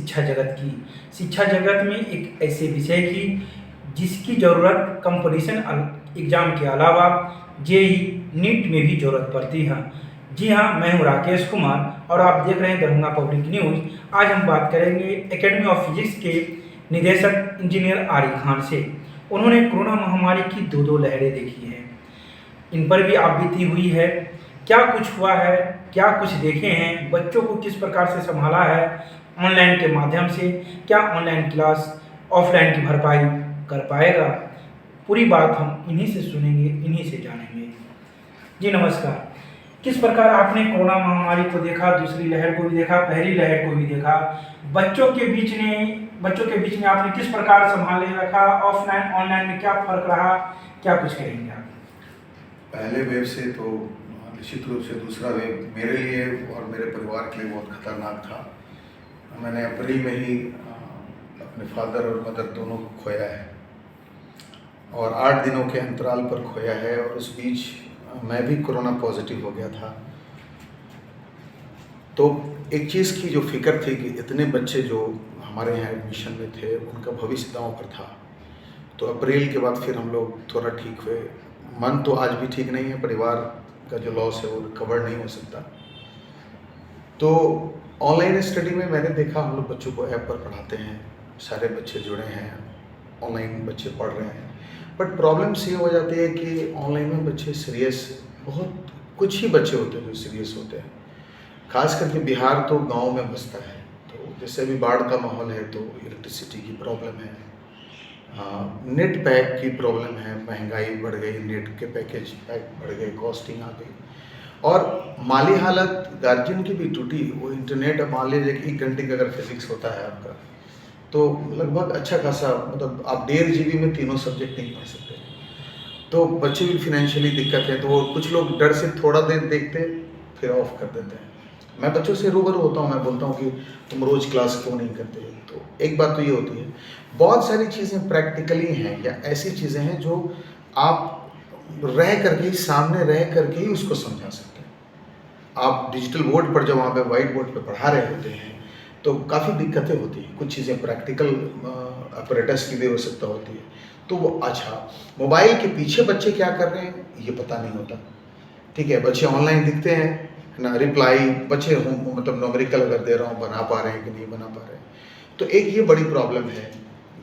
शिक्षा जगत की। शिक्षा जगत में एक ऐसे विषय की जिसकी ज़रूरत कंपटीशन एग्ज़ाम के अलावा जेईई नीट में भी ज़रूरत पड़ती है। जी हाँ, मैं हूँ राकेश कुमार और आप देख रहे हैं दरभंगा पब्लिक न्यूज़। आज हम बात करेंगे एकेडमी ऑफ फिजिक्स के निदेशक इंजीनियर आरिफ खान से। उन्होंने कोरोना महामारी की दो लहरें देखी हैं, इन पर भी आप बीती हुई है, क्या कुछ हुआ है, क्या कुछ देखे हैं, बच्चों को किस प्रकार से संभाला है ऑनलाइन के माध्यम से, क्या ऑनलाइन क्लास ऑफलाइन की भरपाई कर पाएगा। पूरी बात हम इन्हीं से सुनेंगे, इन्हीं से जानेंगे। जी नमस्कार। किस प्रकार आपने कोरोना महामारी को देखा, दूसरी लहर को भी देखा, पहली लहर को भी देखा, बच्चों के बीच में आपने किस प्रकार संभाले रखा, ऑफलाइन ऑनलाइन में क्या फर्क रहा, क्या कुछ कहेंगे आप? पहले वेव से तो निश्चित रूप से दूसरा वेव मेरे लिए और मेरे परिवार के लिए बहुत खतरनाक था। मैंने अप्रैल में ही अपने फादर और मदर दोनों को खोया है और 8 दिनों के अंतराल पर खोया है, और उस बीच मैं भी कोरोना पॉजिटिव हो गया था। तो एक चीज़ की जो फिक्र थी कि इतने बच्चे जो हमारे यहाँ एडमिशन में थे उनका भविष्य दांव पर था। तो अप्रैल के बाद फिर हम लोग थोड़ा ठीक हुए। मन तो आज भी ठीक नहीं है, परिवार का जो लॉस है वो रिकवर नहीं हो सकता। तो ऑनलाइन स्टडी में मैंने देखा हम लोग बच्चों को ऐप पर पढ़ाते हैं, सारे बच्चे जुड़े हैं, ऑनलाइन बच्चे पढ़ रहे हैं। बट प्रॉब्लम्स ये हो जाती है कि ऑनलाइन में बच्चे सीरियस, बहुत कुछ ही बच्चे होते हैं जो सीरियस होते हैं। खास करके बिहार तो गांव में बसता है, तो जैसे अभी बाढ़ का माहौल है तो इलेक्ट्रिसिटी की प्रॉब्लम है, नेट पैक की प्रॉब्लम है, महंगाई बढ़ गई, नेट के पैकेज पैक बढ़ गए, कॉस्टिंग आ गई, और माली हालत गार्जियन की भी टूटी। वो इंटरनेट, अब मान लीजिए 1 घंटे का अगर फिजिक्स होता है आपका, तो लगभग अच्छा खासा, मतलब आप 1.5 GB में तीनों सब्जेक्ट नहीं पढ़ सकते। तो बच्चे भी फिनेंशियली दिक्कत है, तो वो कुछ लोग डर से थोड़ा देर देखते फिर ऑफ कर देते हैं। मैं बच्चों से रूबरू होता हूँ, मैं बोलता हूँ कि तुम रोज़ क्लास क्यों नहीं करते। तो एक बात तो ये होती है, बहुत सारी चीज़ें प्रैक्टिकली हैं या ऐसी चीज़ें हैं जो आप रह करके, सामने रह करके ही उसको समझा सकते हैं। आप डिजिटल बोर्ड पर जब वहाँ पे वाइट बोर्ड पे पढ़ा रहे होते हैं तो काफ़ी दिक्कतें होती हैं, कुछ चीज़ें प्रैक्टिकल अपरेटस की भी आवश्यकता होती है। तो वो अच्छा, मोबाइल के पीछे बच्चे क्या कर रहे हैं ये पता नहीं होता। ठीक है, बच्चे ऑनलाइन दिखते हैं ना, रिप्लाई बच्चे हों, मतलब न्यूमेरिकल अगर दे रहा हूँ बना पा रहे हैं कि नहीं बना पा रहे हैं। तो एक ये बड़ी प्रॉब्लम है,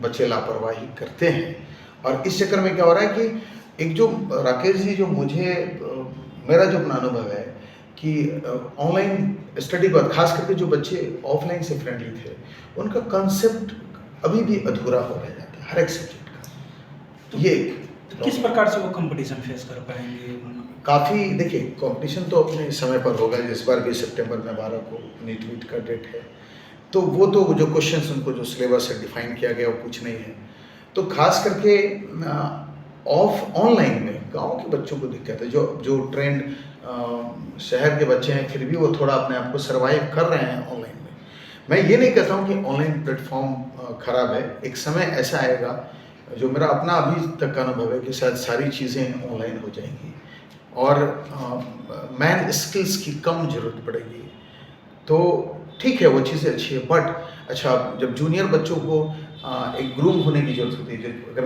बच्चे लापरवाही करते हैं। और इस चक्कर में क्या हो रहा है कि एक जो राकेश जी, जो मुझे मेरा जो अपना अनुभव है कि ऑनलाइन स्टडी के बाद खास करके जो बच्चे ऑफलाइन से फ्रेंडली थे उनका कंसेप्ट अभी भी अधूरा हो रह जाता है हर एक सब्जेक्ट का। तो ये किस प्रकार से वो कंपटीशन फेस कर पाएंगे? काफ़ी, देखिए कंपटीशन तो अपने समय पर होगा। इस बार भी सितंबर में 12 को नीट का डेट है, तो वो तो जो क्वेश्चंस उनको जो सिलेबस से डिफाइन किया गया वो कुछ नहीं है। तो खास करके ऑनलाइन में गांव के बच्चों को दिक्कत है, जो ट्रेंड शहर के बच्चे हैं फिर भी वो थोड़ा अपने आप को सर्वाइव कर रहे हैं ऑनलाइन में। मैं ये नहीं कहता हूँ कि ऑनलाइन प्लेटफॉर्म खराब है, एक समय ऐसा आएगा, जो मेरा अपना अभी तक का अनुभव है कि शायद सारी चीज़ें ऑनलाइन हो जाएंगी और मैन स्किल्स की कम ज़रूरत पड़ेगी। तो ठीक है, वो चीज़ें अच्छी है, बट अच्छा जब जूनियर बच्चों को एक ग्रूम होने की ज़रूरत होती है। अगर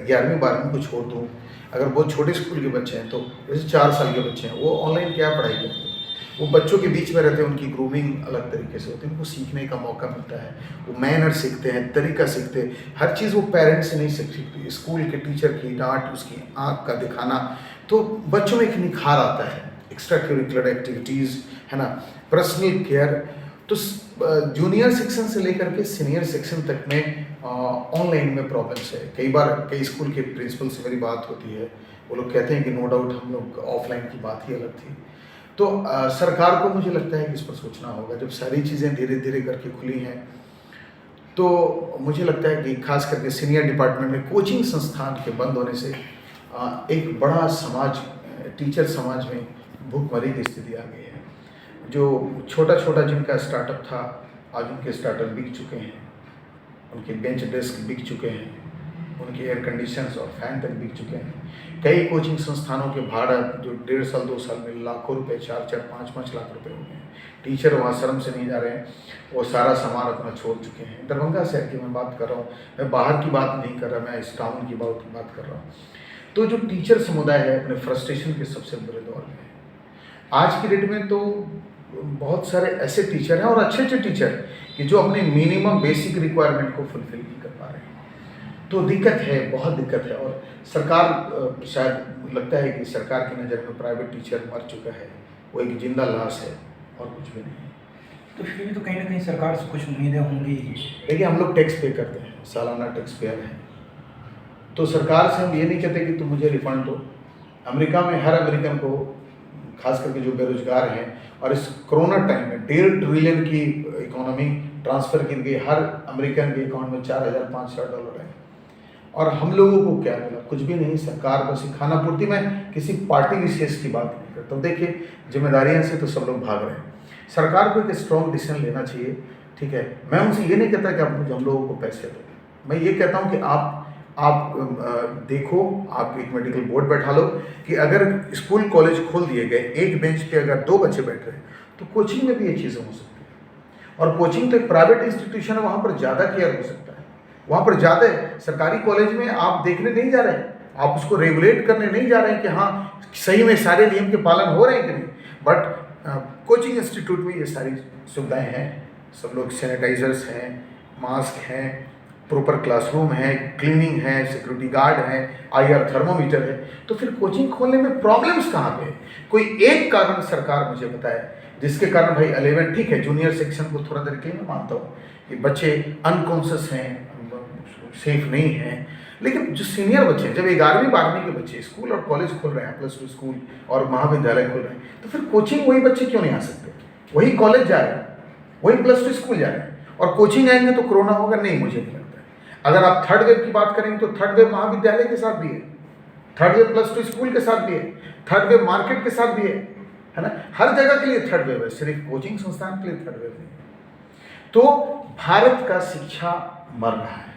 11वीं 12वीं को छोड़ दूँ, अगर बहुत छोटे स्कूल के बच्चे हैं, तो जैसे 4 साल के बच्चे हैं, वो ऑनलाइन क्या पढ़ाई करेंगे? वो बच्चों के बीच में रहते हैं, उनकी ग्रूमिंग अलग तरीके से होती है, उनको सीखने का मौका मिलता है, वो मैनर सीखते हैं, तरीका सीखते हैं। हर चीज़ वो पेरेंट्स से नहीं सीखती, स्कूल के टीचर की डांट, उसकी आँख का दिखाना, तो बच्चों में एक निखार आता है। एक्स्ट्रा करिकुलर एक्टिविटीज़ है ना, पर्सनल केयर। तो जूनियर सेक्शन से लेकर के सीनियर सेक्शन तक में ऑनलाइन में प्रॉब्लम्स है। कई बार कई स्कूल के प्रिंसिपल से मेरी बात होती है, वो लोग कहते हैं कि नो डाउट हम लोग ऑफलाइन की बात ही अलग थी। तो सरकार को मुझे लगता है कि इस पर सोचना होगा। जब सारी चीज़ें धीरे धीरे करके खुली हैं तो मुझे लगता है कि खास करके सीनियर डिपार्टमेंट में कोचिंग संस्थान के बंद होने से एक बड़ा समाज, टीचर समाज में भूखमरी की स्थिति आ गई है। जो छोटा जिनका स्टार्टअप था, आज उनके स्टार्टअप बिक चुके हैं, उनके बेंच डेस्क बिक चुके हैं, उनके एयर कंडीशंस और फैन तक बिक चुके हैं। कई कोचिंग संस्थानों के भाड़ा जो 1.5 साल 2 साल में लाखों रुपए, 4-4, 5-5 लाख रुपए हो गए हैं। टीचर वहाँ शर्म से नहीं जा रहे हैं, वो सारा सामान अपना छोड़ चुके हैं। दरभंगा शहर की मैं बात कर रहा हूँ, मैं बाहर की बात नहीं कर रहा, मैं इस टाउन की बात कर रहा हूँ। तो जो टीचर समुदाय है अपने फ्रस्ट्रेशन के सबसे बुरे दौर में है। आज की डेट में तो बहुत सारे ऐसे टीचर हैं और अच्छे टीचर कि जो अपने मिनिमम बेसिक रिक्वायरमेंट को फुलफिल नहीं कर पा रहे हैं। तो दिक्कत है, बहुत दिक्कत है। और सरकार, शायद लगता है कि सरकार की नज़र में प्राइवेट टीचर मर चुका है, वो एक जिंदा लाश है और कुछ भी नहीं है। तो फिर भी तो कहीं ना कहीं सरकार से कुछ उम्मीदें होंगी। देखिए, हम लोग टैक्स पे करते हैं, सालाना टैक्स पेयर हैं, तो सरकार से हम ये नहीं कहते कि तुम मुझे रिफंड दो। अमेरिका में हर अमेरिकन को, खास करके जो बेरोजगार हैं, और इस कोरोना टाइम में 1.5 ट्रिलियन की इकोनॉमी ट्रांसफ़र की गई, हर अमेरिकन के अकाउंट में $4,500 है। और हम लोगों को क्या मिला? कुछ भी नहीं। सरकार बस खाना पूर्ति में, किसी पार्टी विशेष की बात नहीं करता। तो देखिए, जिम्मेदारियों से तो सब लोग भाग रहे हैं। सरकार को एक स्ट्रॉन्ग डिसीजन लेना चाहिए, ठीक है। मैं उनसे ये नहीं कहता कि आप हम लोगों को पैसे दो, मैं ये कहता हूँ कि आप देखो, आप एक मेडिकल बोर्ड बैठा लो कि अगर स्कूल कॉलेज खोल दिए गए, एक बेंच पे अगर 2 बच्चे बैठ रहे हैं, तो कोचिंग में भी ये चीज़ें हो सकती है। और कोचिंग तो एक प्राइवेट इंस्टीट्यूशन है, वहाँ पर ज़्यादा केयर हो सकता है, वहाँ पर ज़्यादा है। सरकारी कॉलेज में आप देखने नहीं जा रहे हैं, आप उसको रेगुलेट करने नहीं जा रहे हैं कि हाँ सही में सारे नियम के पालन हो रहे हैं कि नहीं। बट कोचिंग इंस्टीट्यूट में ये सारी सुविधाएँ हैं, सब लोग सैनिटाइजर्स हैं, मास्क हैं, प्रॉपर क्लासरूम है, क्लीनिंग है, सिक्योरिटी गार्ड है, IR थर्मोमीटर है। तो फिर कोचिंग खोलने में प्रॉब्लम्स कहाँ पे है? कोई एक कारण सरकार मुझे बताए जिसके कारण भाई 11 ठीक है, जूनियर सेक्शन को थोड़ा देर के लिए मैं मानता हूँ कि बच्चे अनकॉन्शियस हैं, सेफ नहीं हैं, लेकिन जो सीनियर बच्चे हैं, जब 11वीं 12वीं के बच्चे स्कूल और कॉलेज खोल रहे हैं, +2 स्कूल और महाविद्यालय खोल रहे हैं, तो फिर कोचिंग वही बच्चे क्यों नहीं आ सकते? वही कॉलेज जा रहे हैं, वही +2 स्कूल जा रहे हैं, और कोचिंग आएंगे तो कोरोना होगा? नहीं, मुझे नहीं लगता। अगर आप थर्ड वेव की बात करेंगे तो थर्ड वेव महाविद्यालय के साथ भी है, थर्ड वेव +2 स्कूल के साथ भी है, थर्ड वेव मार्केट के साथ भी है ना। हर जगह के लिए थर्ड वेव है, सिर्फ कोचिंग संस्थान के लिए थर्ड वेव नहीं। तो भारत का शिक्षा मर रहा है,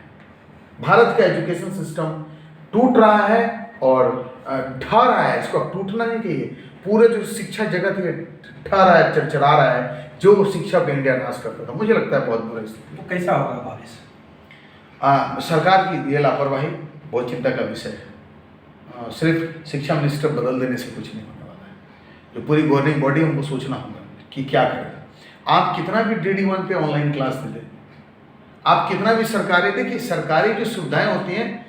भारत का एजुकेशन सिस्टम टूट रहा है और ढह रहा है। इसको अब टूटना नहीं चाहिए, पूरे जो शिक्षा जगत है ढह रहा है, चरचरा रहा है, जो शिक्षा को इंडिया नाश करता था। मुझे लगता है बहुत बुरा स्थिति। तो कैसा होगा भविष्य? सरकार की ये लापरवाही बहुत चिंता का विषय है। सिर्फ शिक्षा मिनिस्टर बदल देने से कुछ नहीं होने वाला है। जो पूरी गवर्निंग बॉडी, हमको सोचना होगा कि क्या करें। आप कितना भी DD1 पे ऑनलाइन क्लास दे दें, आप कितना भी सरकारी, देखिए सरकारी जो सुविधाएं होती हैं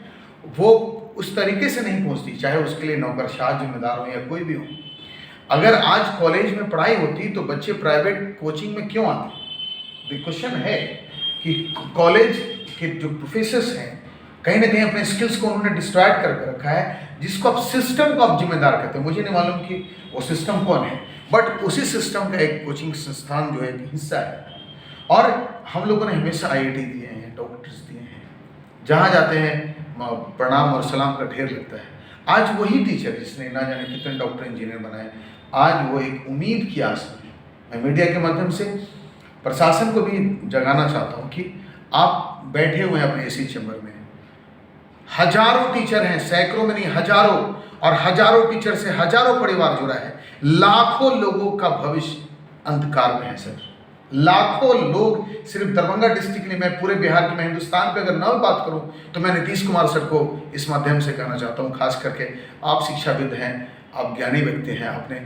वो उस तरीके से नहीं पहुंचती, चाहे उसके लिए नौकरशाह जिम्मेदार हो या कोई भी हो। अगर आज कॉलेज में पढ़ाई होती तो बच्चे प्राइवेट कोचिंग में क्यों आते? क्वेश्चन है कि कॉलेज के जो प्रोफेसर्स हैं कहीं ना कहीं अपने स्किल्स को उन्होंने डिस्ट्रॉय करके रखा है, जिसको आप सिस्टम को आप जिम्मेदार कहते हैं। मुझे नहीं मालूम कि वो सिस्टम कौन है, बट उसी सिस्टम का एक कोचिंग संस्थान जो है एक हिस्सा है। और हम लोगों ने हमेशा IIT दिए हैं, डॉक्टर्स दिए हैं, जहाँ जाते हैं प्रणाम और सलाम का ढेर लगता है। आज वही टीचर जिसने ना जाने कितने डॉक्टर इंजीनियर बनाए, आज वो एक उम्मीद की आस में। मैं मीडिया के माध्यम से प्रशासन को भी जगाना चाहता हूँ कि आप बैठे हुए हैं अपने AC चैम्बर में, हजारों टीचर हैं, सैकड़ों में नहीं हजारों, और हजारों टीचर से हजारों परिवार जुड़ा है। लाखों लोगों का भविष्य अंधकार में है सर, लाखों लोग। सिर्फ दरभंगा डिस्ट्रिक्ट नहीं, मैं पूरे बिहार की, मैं हिंदुस्तान पे अगर न बात करूं तो मैं नीतीश कुमार सर को इस माध्यम से कहना चाहता हूं, खास करके आप शिक्षाविद हैं, आप ज्ञानी व्यक्ति हैं, आपने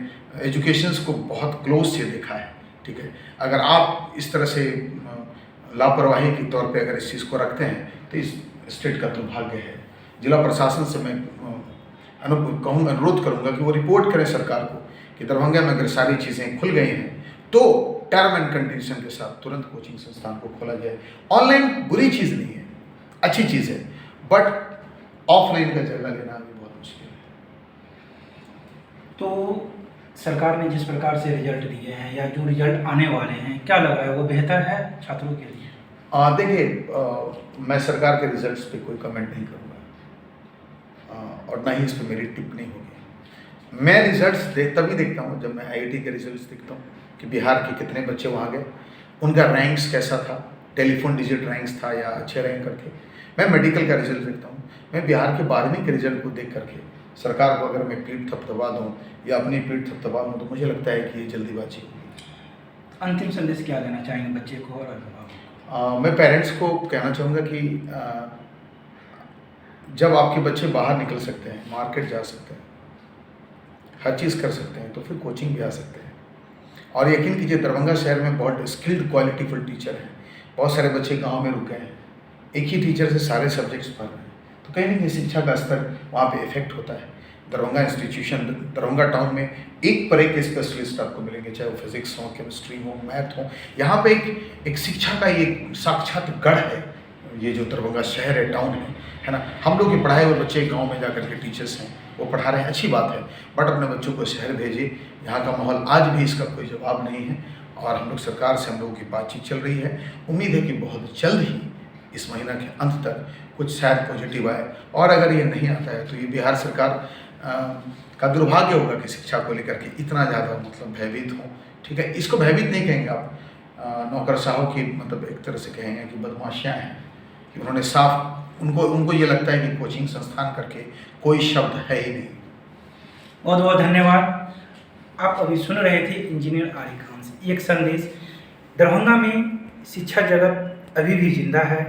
एजुकेशन को बहुत क्लोज से देखा है, ठीक है। अगर आप इस तरह से लापरवाही के तौर पे अगर इस चीज़ को रखते हैं तो इस स्टेट का दुर्भाग्य है। जिला प्रशासन से मैं अनुरोध करूंगा कि वो रिपोर्ट करें सरकार को कि दरभंगा में अगर सारी चीज़ें खुल गई हैं तो टर्म एंड कंडीशन के साथ तुरंत कोचिंग संस्थान को खोला जाए। ऑनलाइन बुरी चीज़ नहीं है, अच्छी चीज़ है, बट ऑफलाइन का जगह लेना भी बहुत मुश्किल है। तो सरकार ने जिस प्रकार से रिजल्ट दिए हैं या जो रिजल्ट आने वाले हैं, क्या लग रहा है वो बेहतर है छात्रों के लिए? देखिए, मैं सरकार के रिजल्ट्स पे कोई कमेंट नहीं करूँगा और ना ही इस पर मेरी टिप्पणी होगी। मैं रिजल्ट्स तभी देखता हूँ जब मैं IIT के रिजल्ट्स देखता हूँ कि बिहार के कितने बच्चे वहाँ गए, उनका रैंक्स कैसा था, टेलीफोन डिजिट रैंक्स था या अच्छे रैंक करके। मैं मेडिकल का रिजल्ट देखता हूँ, मैं बिहार के 12वीं के रिजल्ट को देख करके सरकार को अगर मैं पीठ थपथपा दूँ या अपनी पीठ थपथपा दूँ तो मुझे लगता है कि ये जल्दीबाजी होगी। अंतिम संदेश क्या देना चाहेंगे बच्चे को और अभिभावक मैं पेरेंट्स को कहना चाहूँगा कि जब आपके बच्चे बाहर निकल सकते हैं, मार्केट जा सकते हैं, हर चीज़ कर सकते हैं, तो फिर कोचिंग भी आ सकते हैं। और यकीन कीजिए दरभंगा शहर में बहुत स्किल्ड क्वालिटीफुल टीचर हैं। बहुत सारे बच्चे गांव में रुके हैं, एक ही टीचर से सारे सब्जेक्ट्स पढ़ रहे हैं, तो कहीं ना कहीं शिक्षा का स्तर वहाँ पे इफेक्ट होता है। दरभंगा इंस्टीट्यूशन, दरभंगा टाउन में एक पर एक स्पेशलिस्ट आपको मिलेंगे, चाहे वो फिजिक्स हो, केमिस्ट्री हो, मैथ हो। यहाँ पे एक शिक्षा का ये साक्षात गढ़ है, ये जो दरभंगा शहर है, टाउन है ना। हम लोग के पढ़ाए हुए बच्चे गांव में जाकर के टीचर्स हैं, वो पढ़ा रहे हैं, अच्छी बात है, बट अपने बच्चों को शहर भेजिए। यहाँ का माहौल आज भी इसका कोई जवाब नहीं है, और हम लोग सरकार से हम लोगों की बातचीत चल रही है। उम्मीद है कि बहुत जल्द ही इस महीना के अंत तक कुछ शायद पॉजिटिव आए, और अगर ये नहीं आता है तो ये बिहार सरकार का दुर्भाग्य होगा कि शिक्षा को लेकर के इतना ज़्यादा मतलब भयभीत हो। ठीक है, इसको भयभीत नहीं कहेंगे आप, नौकरशाहों की मतलब एक तरह से कहेंगे कि बदमाशियाँ हैं, कि उन्होंने साफ उनको ये लगता है कि कोचिंग संस्थान करके कोई शब्द है ही नहीं। बहुत बहुत धन्यवाद। आप अभी सुन रहे थे इंजीनियर आरिफ खान से एक संदेश। दरभंगा में शिक्षा जगत अभी भी जिंदा है,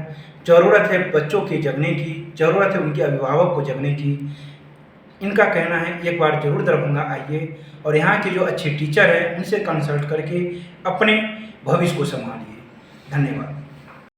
ज़रूरत है बच्चों के जगने की, ज़रूरत है उनके अभिभावक को जगने की। इनका कहना है एक बार ज़रूर दरभंगा आइए और यहाँ के जो अच्छे टीचर हैं उनसे कंसल्ट करके अपने भविष्य को संभालिए। धन्यवाद।